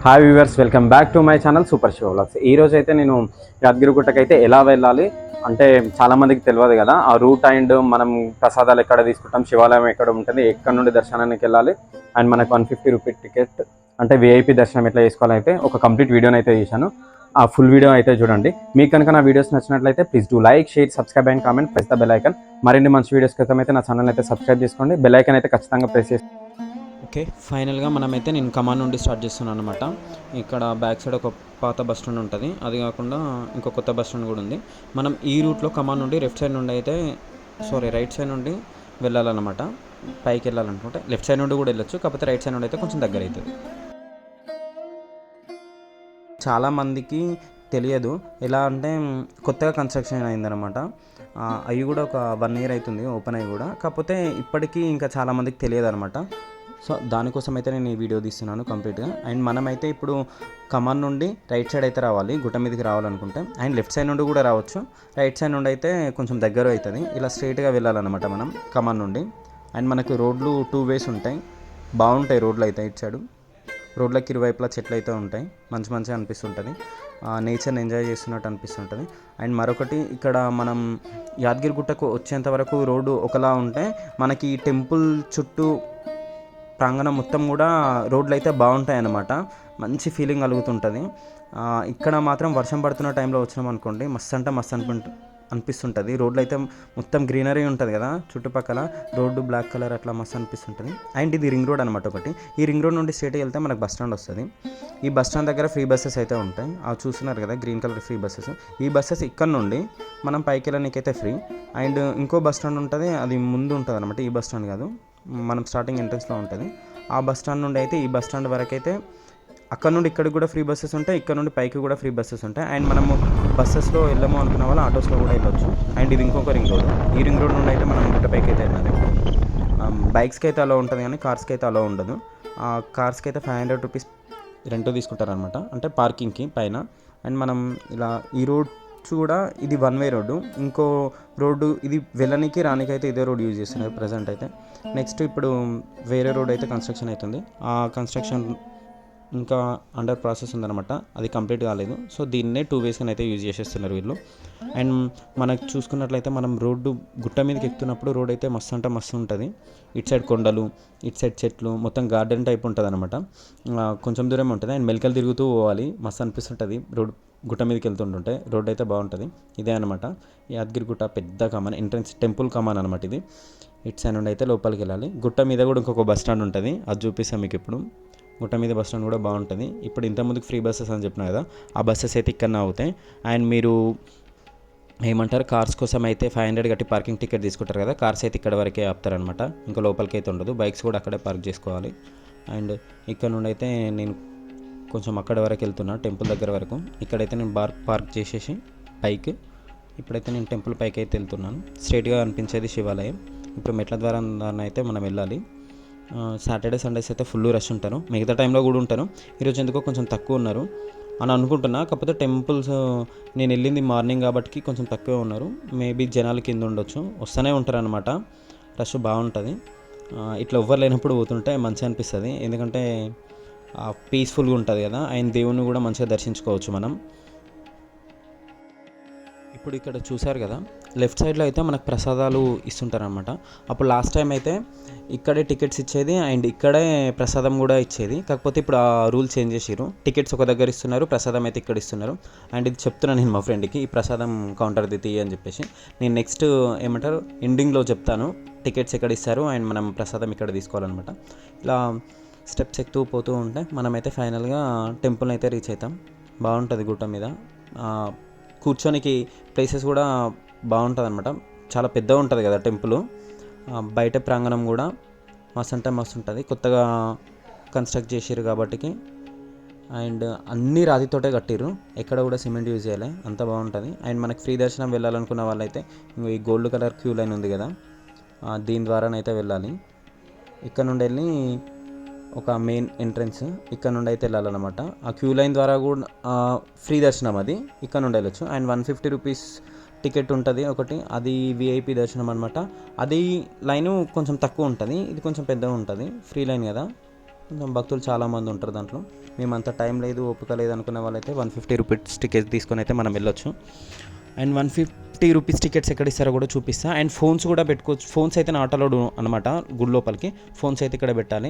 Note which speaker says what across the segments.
Speaker 1: Hi viewers, welcome back to my channel super show vlogs. ఈ రోజు అయితే నేను యాదగిరిగుట్టకైతే ఎలా వెళ్ళాలి అంటే చాలామందికి తెలియదు కదా. ఆ రూట్ అండ్ మనం ప్రసాదాలు ఎక్కడ తీసుకుంటాం, శివాలయం ఎక్కడ ఉంటుంది, ఎక్కడ నుండి దర్శనానికి వెళ్ళాలి అండ్ మనకు 150 రూపీ టికెట్ అంటే విఐపి దర్శనం ఎట్లా చేసుకోవాలి అయితే ఒక కంప్లీట్ వీడియోని అయితే చేశాను. ఆ ఫుల్ వీడియో అయితే చూడండి. మీకు కనుక నా వీడియోస్ నచ్చినట్లయితే please do like, share, subscribe and comment, press the bell icon. మరిన్ని మంచి వీడియోస్ కోసం అయితే నా ఛానల్ అయితే సబ్స్క్రైబ్ చేసుకోండి. బెల్ ఐకాన్ అయితే ఖచ్చితంగా ప్రెస్ చేసి. ఓకే, ఫైనల్గా మనమైతే నేను కమాన్ నుండి స్టార్ట్ చేస్తున్నాను అనమాట. ఇక్కడ బ్యాక్ సైడ్ ఒక పాత బస్ స్టాండ్ ఉంటుంది, అది కాకుండా ఇంకో కొత్త బస్ స్టాండ్ కూడా ఉంది. మనం ఈ రూట్లో కమాన్ నుండి రైట్ సైడ్ నుండి వెళ్ళాలన్నమాట. పైకి వెళ్ళాలనుకుంటే లెఫ్ట్ సైడ్ నుండి కూడా వెళ్ళొచ్చు, కాకపోతే రైట్ సైడ్ నుండి అయితే కొంచెం దగ్గర అవుతుంది. చాలామందికి తెలియదు, ఎలా అంటే కొత్తగా కన్స్ట్రక్షన్ అయిందనమాట. అవి కూడా ఒక 1 year అవుతుంది ఓపెన్ అయ్యి కూడా, కాకపోతే ఇప్పటికీ ఇంకా చాలామందికి తెలియదు అనమాట. సో దానికోసం అయితే నేను ఈ వీడియో తీస్తున్నాను కంప్లీట్గా. అండ్ మనమైతే ఇప్పుడు కమాన్ నుండి రైట్ సైడ్ అయితే రావాలి, గుట్ట మీదకి రావాలనుకుంటే. అండ్ లెఫ్ట్ సైడ్ నుండి కూడా రావచ్చు, రైట్ సైడ్ నుండి అయితే కొంచెం దగ్గర అవుతుంది. ఇలా స్ట్రైట్గా వెళ్ళాలన్నమాట మనం కమాన్ నుండి. అండ్ మనకు రోడ్లు 2 ways ఉంటాయి, బాగుంటాయి రోడ్లు అయితే. ఇటు సైడు రోడ్లకి ఇరువైపులా చెట్లు అయితే ఉంటాయి, మంచిగా అనిపిస్తుంటుంది, నేచర్ని ఎంజాయ్ చేస్తున్నట్టు అనిపిస్తుంటుంది. అండ్ మరొకటి, ఇక్కడ మనం యాదగిరిగుట్టకు వచ్చేంత వరకు రోడ్డు ఒకలా ఉంటే మనకి టెంపుల్ చుట్టూ ప్రాంగణం మొత్తం కూడా రోడ్లు అయితే బాగుంటాయి అన్నమాట. మంచి ఫీలింగ్ కలుగుతుంటుంది. ఇక్కడ మాత్రం వర్షం పడుతున్న టైంలో వచ్చినాం అనుకోండి, మస్తు అనిపిస్తుంటుంది. రోడ్లు అయితే మొత్తం గ్రీనరీ ఉంటుంది కదా చుట్టుపక్కల, రోడ్డు బ్లాక్ కలర్ అట్లా మస్తు అనిపిస్తుంటుంది. అండ్ ఇది రింగ్ రోడ్ అనమాట ఒకటి. ఈ రింగ్ రోడ్ నుండి స్ట్రైట్గా వెళ్తే మనకు బస్ స్టాండ్ వస్తుంది. ఈ బస్ స్టాండ్ దగ్గర ఫ్రీ బస్సెస్ అయితే ఉంటాయి, అవి చూస్తున్నారు కదా గ్రీన్ కలర్ ఫ్రీ బస్సెస్. ఈ బస్సెస్ ఇక్కడ నుండి మనం పైకి వెళ్ళడానికైతే ఫ్రీ. అండ్ ఇంకో బస్ స్టాండ్ ఉంటుంది, అది ముందు ఉంటుంది అనమాట. ఈ బస్ స్టాండ్ కాదు, మనం స్టార్టింగ్ ఎంట్రన్స్లో ఉంటుంది. ఆ బస్ స్టాండ్ నుండి అయితే ఈ బస్ స్టాండ్ వరకు అయితే అక్కడ నుండి ఇక్కడికి కూడా ఫ్రీ బస్సెస్ ఉంటాయి, ఇక్కడ నుండి పైకి కూడా ఫ్రీ బస్సెస్ ఉంటాయి. అండ్ మనము బస్సెస్లో వెళ్ళాము అనుకున్న వాళ్ళు ఆటోస్లో కూడా వెళ్ళొచ్చు. అండ్ ఇది ఇంకొక రింగ్ రోడ్. ఈ రింగ్ రోడ్ నుండి అయితే మనం గుట్ట పైకి అయితే వెళ్ళాలి. బైక్స్కి అయితే అలా ఉంటుంది కానీ కార్స్కి అయితే అలా ఉండదు. కార్స్కి అయితే 500 రూపీస్ రెంట్ తీసుకుంటారనమాట, అంటే పార్కింగ్కి పైన. అండ్ మనం ఇలా ఈ రోడ్ కూడా ఇది 1 way రోడ్డు, ఇంకో రోడ్డు ఇది వెళ్ళడానికి రానికి అయితే ఇదే రోడ్ యూజ్ చేస్తున్నారు ప్రజెంట్ అయితే. నెక్స్ట్ ఇప్పుడు వేరే రోడ్ అయితే కన్స్ట్రక్షన్ అవుతుంది, ఆ కన్స్ట్రక్షన్ ఇంకా అండర్ ప్రాసెస్ ఉందన్నమాట, అది కంప్లీట్ కాలేదు. సో దీన్నే 2 ways అయితే యూజ్ చేసేస్తున్నారు వీళ్ళు. అండ్ మనకు చూసుకున్నట్లయితే మనం రోడ్డు గుట్ట మీదకి ఎక్కుతున్నప్పుడు రోడ్ అయితే మస్తు ఉంటుంది. ఇటు సైడ్ కొండలు, ఇటు సైడ్ చెట్లు, మొత్తం గార్డెన్ టైప్ ఉంటుంది అనమాట. కొంచెం దూరం ఉంటుంది. అండ్ మెలికలు తిరుగుతూ పోవాలి, మస్తు అనిపిస్తుంటుంది రోడ్ గుట్ట మీదకి వెళ్తుంటుంటే. రోడ్ అయితే బాగుంటుంది. ఇదే అనమాట యాదగిరిగుట్ట పెద్ద కమాన్ ఎంట్రన్స్, టెంపుల్ కమాన్ అనమాట ఇది. ఇటు సైడ్ నుండి అయితే లోపలికి వెళ్ళాలి. గుట్ట మీద కూడా ఇంకొక బస్ స్టాండ్ ఉంటుంది, అది చూపిస్తాం మీకు ఇప్పుడు. గుట్ట మీద బస్ స్టాండ్ కూడా బాగుంటుంది. ఇప్పుడు ఇంతకుముందుకు ఫ్రీ బస్సెస్ అని చెప్పినా కదా, ఆ బస్సెస్ అయితే ఇక్కడనే అవుతాయి. అండ్ మీరు ఏమంటారు, కార్స్ కోసం అయితే 500 కట్టి పార్కింగ్ టికెట్ తీసుకుంటారు కదా, కార్స్ అయితే ఇక్కడ వరకే ఆపుతారనమాట, ఇంకా లోపలికి అయితే ఉండదు. బైక్స్ కూడా అక్కడే పార్క్ చేసుకోవాలి. అండ్ ఇక్కడ నుండి అయితే నేను కొంచెం అక్కడ వరకు వెళ్తున్నా, టెంపుల్ దగ్గర వరకు. ఇక్కడైతే నేను పార్క్ చేసేసి బైక్ ఇప్పుడైతే నేను టెంపుల్ పైకి అయితే వెళ్తున్నాను. స్ట్రైట్గా అనిపించేది శివాలయం. ఇప్పుడు మెట్ల ద్వారా అయితే మనం వెళ్ళాలి. సాటర్డే సండేస్ అయితే ఫుల్ రష్ ఉంటారు, మిగతా టైంలో కూడా ఉంటారు. ఈరోజు ఎందుకో కొంచెం తక్కువ ఉన్నారు అని అనుకుంటున్నా, కాకపోతే టెంపుల్స్ నేను వెళ్ళింది మార్నింగ్ కాబట్టి కొంచెం తక్కువే ఉన్నారు. మేబీ జనాలు కింద ఉండొచ్చు, వస్తూనే ఉంటారు అనమాట, రష్ బాగుంటుంది. ఇట్లా ఎవ్వరు లేనప్పుడు పోతుంటే మంచిగా అనిపిస్తుంది, ఎందుకంటే పీస్ఫుల్గా ఉంటుంది కదా. ఆయన దేవుణ్ణి కూడా మంచిగా దర్శించుకోవచ్చు మనం. ఇప్పుడు ఇక్కడ చూసారు కదా, లెఫ్ట్ సైడ్లో అయితే మనకు ప్రసాదాలు ఇస్తుంటారనమాట. అప్పుడు లాస్ట్ టైం అయితే ఇక్కడే టికెట్స్ ఇచ్చేది అండ్ ఇక్కడే ప్రసాదం కూడా ఇచ్చేది, కాకపోతే ఇప్పుడు ఆ రూల్ చేంజ్ చేసిరు. టికెట్స్ ఒక దగ్గర ఇస్తున్నారు, ప్రసాదం అయితే ఇక్కడ ఇస్తున్నారు. అండ్ ఇది చెప్తున్నాను నేను మా ఫ్రెండ్కి, ఈ ప్రసాదం కౌంటర్ది తీయ అని చెప్పేసి. నేను నెక్స్ట్ ఏమంటారు ఎండింగ్లో చెప్తాను టికెట్స్ ఎక్కడ ఇస్తారు అండ్ మనం ప్రసాదం ఇక్కడ తీసుకోవాలన్నమాట. ఇలా స్టెప్స్ ఎక్కుతూ పోతూ ఉంటే మనమైతే ఫైనల్గా టెంపుల్ అయితే రీచ్ అవుతాం. బాగుంటుంది గుట్ట మీద, కూర్చోనికి ప్లేసెస్ కూడా బాగుంటుంది అనమాట. చాలా పెద్దగా ఉంటుంది కదా టెంపుల్. బయట ప్రాంగణం కూడా మస్తు అంటే మస్తు ఉంటుంది, కొత్తగా కన్స్ట్రక్ట్ చేసారు కాబట్టి. అండ్ అన్నీ రాతితోటే కట్టిర్రు, ఎక్కడ కూడా సిమెంట్ యూజ్ చేయాలి, అంత బాగుంటుంది. అండ్ మనకి ఫ్రీ దర్శనం వెళ్ళాలనుకున్న వాళ్ళైతే ఈ గోల్డ్ కలర్ క్యూ లైన్ ఉంది కదా, దీని ద్వారానైతే వెళ్ళాలి. ఇక్కడ నుండి వెళ్ళి ఒక మెయిన్ ఎంట్రన్స్, ఇక్కడ నుండి అయితే వెళ్ళాలన్నమాట. ఆ క్యూ లైన్ ద్వారా కూడా ఫ్రీ దర్శనం, అది ఇక్కడ నుండి వెళ్ళొచ్చు. అండ్ 150 రూపీస్ టికెట్ ఉంటుంది ఒకటి, అది విఐపి దర్శనం అనమాట. అది లైను కొంచెం తక్కువ ఉంటుంది, ఇది కొంచెం పెద్దగా ఉంటుంది, ఫ్రీ లైన్ కదా. భక్తులు చాలామంది ఉంటారు దాంట్లో. మేమంత టైం లేదు, ఓపిక లేదు అనుకునే వాళ్ళైతే 150 రూపీస్ టికెట్ తీసుకొని అయితే మనం వెళ్ళొచ్చు. అండ్ 150 రూపీస్ టికెట్స్ ఎక్కడ ఇస్తారో కూడా చూపిస్తా. అండ్ ఫోన్స్ కూడా పెట్టుకోవచ్చు. ఫోన్స్ అయితే నాట్ అలౌడ్ అనమాట గుడి లోపలికి. ఫోన్స్ అయితే ఇక్కడ పెట్టాలి.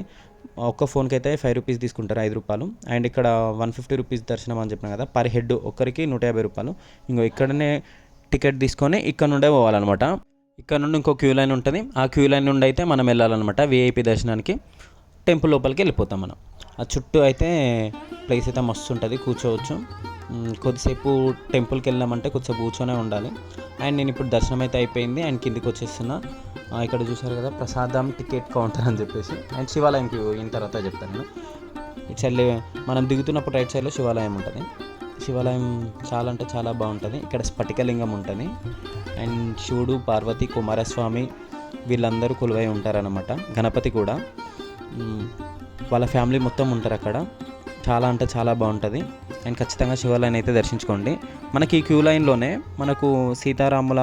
Speaker 1: ఒక్క ఫోన్కి అయితే 5 రూపీస్ తీసుకుంటారు, 5 రూపాయలు. అండ్ ఇక్కడ 150 రూపీస్ దర్శనం అని చెప్పిన కదా, పర్ హెడ్ ఒక్కరికి 150 రూపాయలు. ఇంకో ఇక్కడనే టికెట్ తీసుకొని ఇక్కడ నుండే పోవాలన్నమాట. ఇక్కడ నుండి ఇంకో క్యూ లైన్ ఉంటుంది. ఆ క్యూ లైన్ నుండి అయితే మనం వెళ్ళాలన్నమాట విఐపి దర్శనానికి. టెంపుల్ లోపలికి వెళ్ళిపోతాం మనం. ఆ చుట్టూ అయితే ప్లేస్ అయితే మస్తు ఉంటుంది, కూర్చోవచ్చు. కొద్దిసేపు టెంపుల్కి వెళ్ళామంటే కొద్దిసేపు కూర్చొనే ఉండాలి. అండ్ నేను ఇప్పుడు దర్శనం అయితే అయిపోయింది అండ్ కిందికి వచ్చేస్తున్నా. ఇక్కడ చూసారు కదా ప్రసాదం టికెట్ కౌంటర్ అని చెప్పేసి. అండ్ శివాలయంకి పోయిన తర్వాత చెప్తాను నేను. ఇటు సైడ్ మనం దిగుతున్నప్పుడు రైట్ సైడ్లో శివాలయం ఉంటుంది. శివాలయం చాలా అంటే చాలా బాగుంటుంది. ఇక్కడ స్ఫటికలింగం ఉంటుంది. అండ్ శివుడు, పార్వతి, కుమారస్వామి వీళ్ళందరూ కొలువై ఉంటారనమాట. గణపతి కూడా వాళ్ళ ఫ్యామిలీ మొత్తం ఉంటారు అక్కడ. చాలా అంటే చాలా బాగుంటుంది. అండ్ ఖచ్చితంగా శివాలయం అయితే దర్శించుకోండి. మనకి ఈ క్యూ లైన్లోనే మనకు సీతారాముల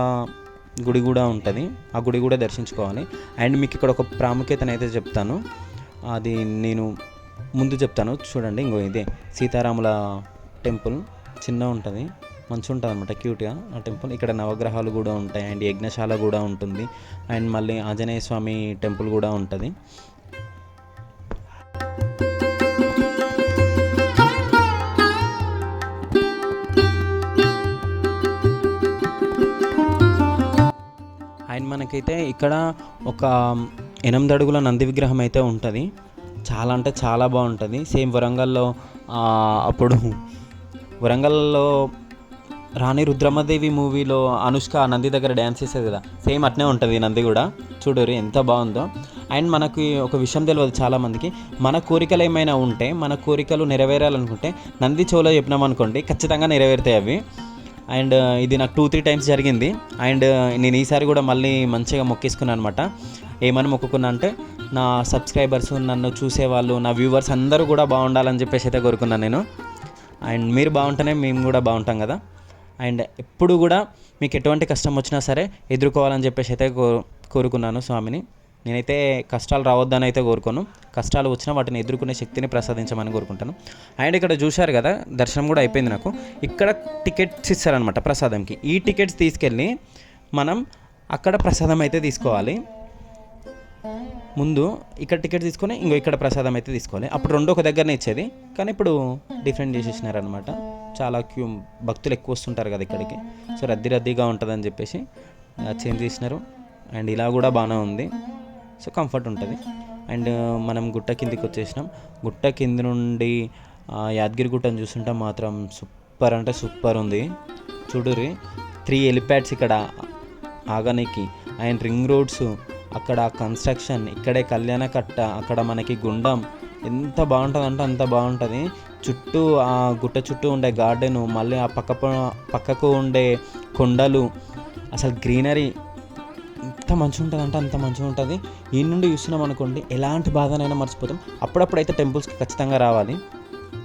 Speaker 1: గుడి కూడా ఉంటుంది. ఆ గుడి కూడా దర్శించుకోవాలి. అండ్ మీకు ఇక్కడ ఒక ప్రాముఖ్యతనైతే చెప్తాను, అది నేను ముందు చెప్తాను చూడండి. ఇంకో ఇదే సీతారాముల టెంపుల్, చిన్న ఉంటుంది, మంచిగా ఉంటుంది అనమాట, క్యూట్గా ఆ టెంపుల్. ఇక్కడ నవగ్రహాలు కూడా ఉంటాయి అండ్ యజ్ఞశాల కూడా ఉంటుంది. అండ్ మళ్ళీ ఆంజనేయ స్వామి టెంపుల్ కూడా ఉంటుంది. అండ్ మనకైతే ఇక్కడ ఒక 8 అడుగుల నంది విగ్రహం అయితే ఉంటుంది. చాలా అంటే చాలా బాగుంటుంది. సేమ్ వరంగల్లో అప్పుడు వరంగల్లో రాణి రుద్రమదేవి మూవీలో అనుష్క నంది దగ్గర డ్యాన్స్ చేసేది కదా, సేమ్ అట్నే ఉంటుంది నంది కూడా. చూడరు ఎంత బాగుందో. అండ్ మనకి ఒక విషయం తెలియదు చాలామందికి, మన కోరికలు ఏమైనా ఉంటే, మన కోరికలు నెరవేరాలనుకుంటే నంది చెవులో చెప్పినామనుకోండి ఖచ్చితంగా నెరవేరుతాయి అవి. అండ్ ఇది నాకు 2-3 టైమ్స్ జరిగింది. అండ్ నేను ఈసారి కూడా మళ్ళీ మంచిగా మొక్కేసుకున్నాను అనమాట. ఏమని మొక్కుకున్నా అంటే, నా సబ్స్క్రైబర్స్, నన్ను చూసేవాళ్ళు, నా వ్యూవర్స్ అందరూ కూడా బాగుండాలని చెప్పేసి అయితే కోరుకున్నాను నేను. అండ్ మీరు బాగుంటేనే మేము కూడా బాగుంటాం కదా. అండ్ ఎప్పుడు కూడా మీకు ఎటువంటి కష్టం వచ్చినా సరే ఎదుర్కోవాలని చెప్పేసి అయితే కోరుకున్నాను స్వామిని. నేనైతే కష్టాలు రావద్దని అయితే కోరుకోను. కష్టాలు వచ్చినా వాటిని ఎదుర్కొనే శక్తిని ప్రసాదించమని కోరుకుంటాను. అండ్ ఇక్కడ చూశారు కదా దర్శనం కూడా అయిపోయింది నాకు. ఇక్కడ టికెట్స్ ఇస్తారనమాట ప్రసాదంకి. ఈ టికెట్స్ తీసుకెళ్ళి మనం అక్కడ ప్రసాదం అయితే తీసుకోవాలి. ముందు ఇక్కడ టికెట్ తీసుకొని ఇంకో ఇక్కడ ప్రసాదం అయితే తీసుకోవాలి. అప్పుడు రెండు ఒక దగ్గరనే ఇచ్చేది, కానీ ఇప్పుడు డిఫరెంట్ చేసేసినారనమాట. చాలా భక్తులు ఎక్కువ వస్తుంటారు కదా ఇక్కడికి, సో రద్దీగా ఉంటుందని చెప్పేసి చేంజ్ చేసినారు. అండ్ ఇలా కూడా బాగానే ఉంది, సో కంఫర్ట్ ఉంటుంది. అండ్ మనం గుట్ట కిందికి వచ్చేసినాం. గుట్ట కింది నుండి యాదగిరి గుట్టను చూస్తుంటే మాత్రం సూపర్ అంటే సూపర్ ఉంది. చూడుర్రి, 3 హెలిప్యాడ్స్ ఇక్కడ ఆగనికి. అండ్ రింగ్ రోడ్స్, అక్కడ కన్స్ట్రక్షన్, ఇక్కడే కళ్యాణ కట్ట, అక్కడ మనకి గుండం, ఎంత బాగుంటుంది అంటే అంత బాగుంటుంది. చుట్టూ ఆ గుట్ట చుట్టూ ఉండే గార్డెను, మళ్ళీ ఆ పక్కకు ఉండే కొండలు, అసలు గ్రీనరీ ఎంత మంచిగా ఉంటుంది అంటే అంత మంచిగా ఉంటుంది. ఈ నుండి చూస్తున్నాం అనుకోండి ఎలాంటి బాధనైనా మర్చిపోతాం. అప్పుడప్పుడైతే టెంపుల్స్కి ఖచ్చితంగా రావాలి,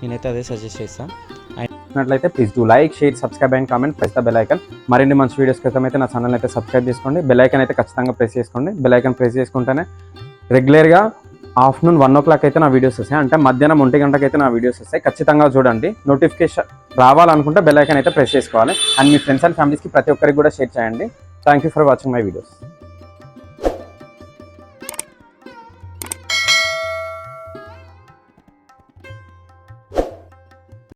Speaker 1: నేనైతే అదే సజెస్ట్ చేస్తాను.
Speaker 2: నచ్చినట్లయితే please do like, share, subscribe and comment, press the bell icon. మరిన్ని మంచి వీడియోస్ కోసం అయితే నా ఛానల్ అయితే సబ్స్క్రైబ్ చేసుకోండి. బెల్ ఐకాన్ అయితే ఖచ్చితంగా ప్రెస్ చేసుకోండి. బెల్ ఐకాన్ ప్రెస్ చేసుకుంటేనే రెగ్యులర్గా ఆఫ్టర్నూన్ 1 o'clock అయితే నా వీడియోస్ వస్తాయి, అంటే మధ్యాహ్నం 1 గంటకి అయితే నా వీడియోస్ వస్తాయి. ఖచ్చితంగా చూడండి. నోటిఫికేషన్ రావాలనుకుంటే బెల్ ఐకాన్ అయితే ప్రెస్ చేసుకోవాలి. అండ్ మీ ఫ్రెండ్స్ అండ్ ఫ్యామిలీస్కి ప్రతి ఒక్కరికి కూడా షేర్ చేయండి. Thank you for watching my videos.